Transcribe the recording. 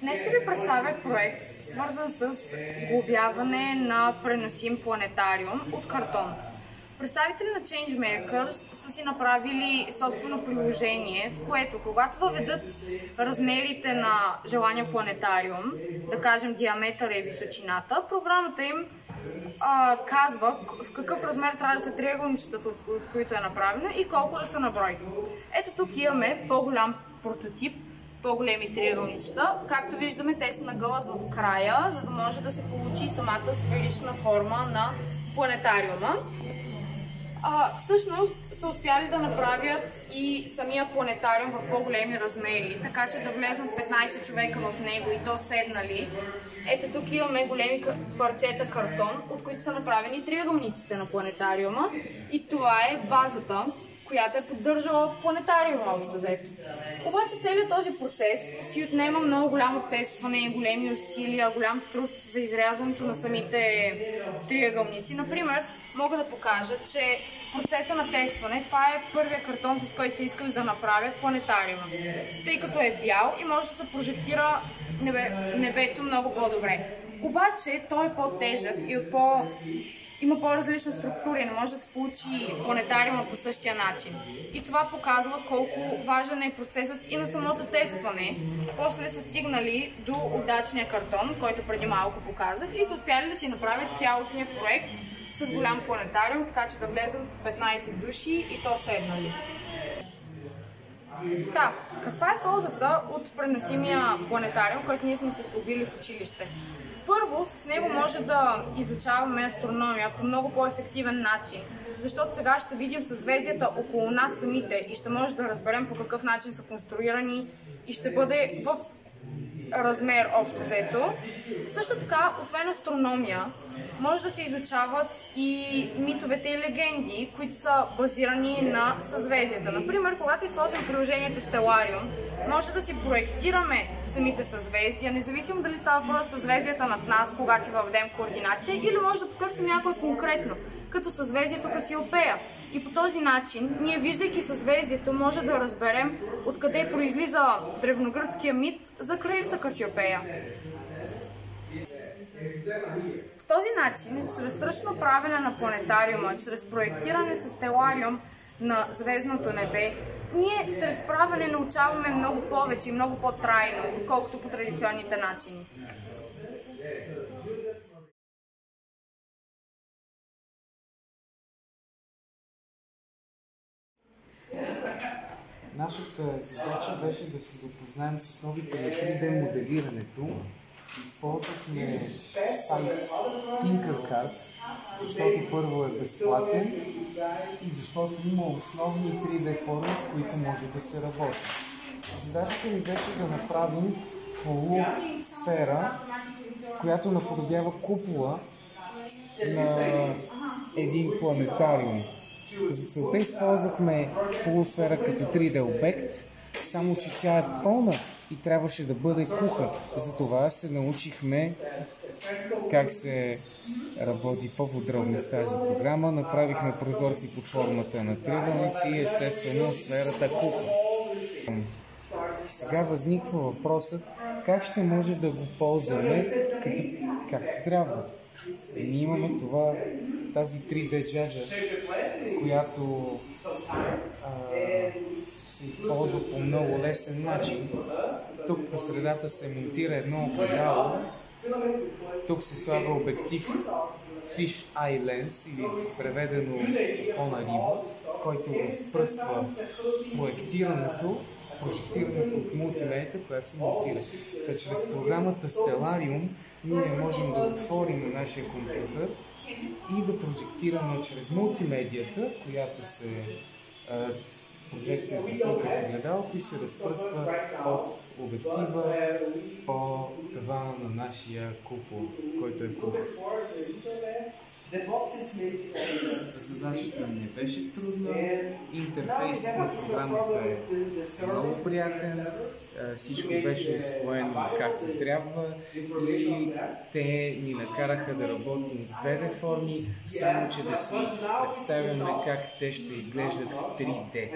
Днес ще ви представя проект, свързан с сглобяване на преносим планетариум от картон. Представители на ChangeMakers са си направили собствено приложение, в което когато въведат размерите на желания планетариум, да кажем диаметъра и височината, програмата им казва в какъв размер трябва да са триъгълничетата, от които е направено и колко да са на брой. Ето тук имаме по-голям прототип с по-големи триъгълничета. Както виждаме, те се нагъват в края, за да може да се получи самата сферична форма на планетариума. Всъщност са успяли да направят и самия планетариум в по-големи размери, така че да влезнат 15 човека в него и то седнали. Ето тук имаме големи парчета картон, от които са направени триъгълниците на планетариума, и това е базата, която е поддържала планетариума общо взето. Обаче целият този процес си отнема много голямо тестване, големи усилия, голям труд за изрязването на самите триъгълници. Например, мога да покажа, че процеса на тестване, това е първият картон, с който са искали да направят планетариума, тъй като е бял и може да се прожектира небето много по-добре. Обаче той е по-тежък и има по-различна структура и не може да се получи планетариума по същия начин. И това показва колко важен е процесът и на самото тестване. После са стигнали до удачния картон, който преди малко показах, и са успяли да си направят цялостния проект с голям планетариум, така че да влезат 15 души и то седнали. Каква е ползата от преносимия планетариум, който ние сме се сглобили в училище? Първо, с него може да изучаваме астрономия по много по-ефективен начин, защото сега ще видим съзвездията около нас самите и ще може да разберем по какъв начин са конструирани и ще бъде в размер общо взето. Също така, освен астрономия, може да се изучават и митовете и легенди, които са базирани на съзвездията. Например, когато използваме приложението Stellarium, може да си проектираме самите съзвездия, независимо дали става въпрос съзвездията над нас, когато въведем координатите, или може да потърсим някое конкретно, като съзвездието Касиопея. И по този начин, ние виждайки съзвездието, може да разберем откъде произлиза древногръцкия мит за кралица Касиопея. По този начин, чрез ръчно правене на планетариума, чрез проектиране с Stellarium на звездното небе, ние чрез правене научаваме много повече и много по-трайно, отколкото по традиционните начини. Нашата задача беше да се запознаем с новите на 3D моделирането. Използвахме сайт Tinkercad, защото първо е безплатен и защото има основни 3D форми, с които може да се работи. Задачата ни беше да направим полусфера, която наподобява купола на един планетариум. За целта използвахме полусфера като 3D обект, само че тя е пълна и трябваше да бъде куха. Затова се научихме как се работи по-подробно с тази програма. Направихме прозорци под формата на триъгълници и естествено сферата куха. Сега възниква въпросът как ще може да го ползваме както трябва. Ние имаме тази 3D джаджа, която се използва по много лесен начин. Тук по средата се монтира едно огледало, тук се слага обектив Fish Eye Lens, или преведено око на риба, който разпръсква прожектирането от мултимедията, която се монтира. Чрез програмата Stellarium ние можем да отворим на нашия компютър и да прожектираме чрез мултимедията, която се прожекцията се огледалото и се разпръсква от обектива по тавана на нашия купол, който е купол. Задачата не беше трудна, интерфейсът на програмата е много приятен, всичко беше усвоено както трябва и те ни накараха да работим с 2D форми, само че да си представяме как те ще изглеждат в 3D.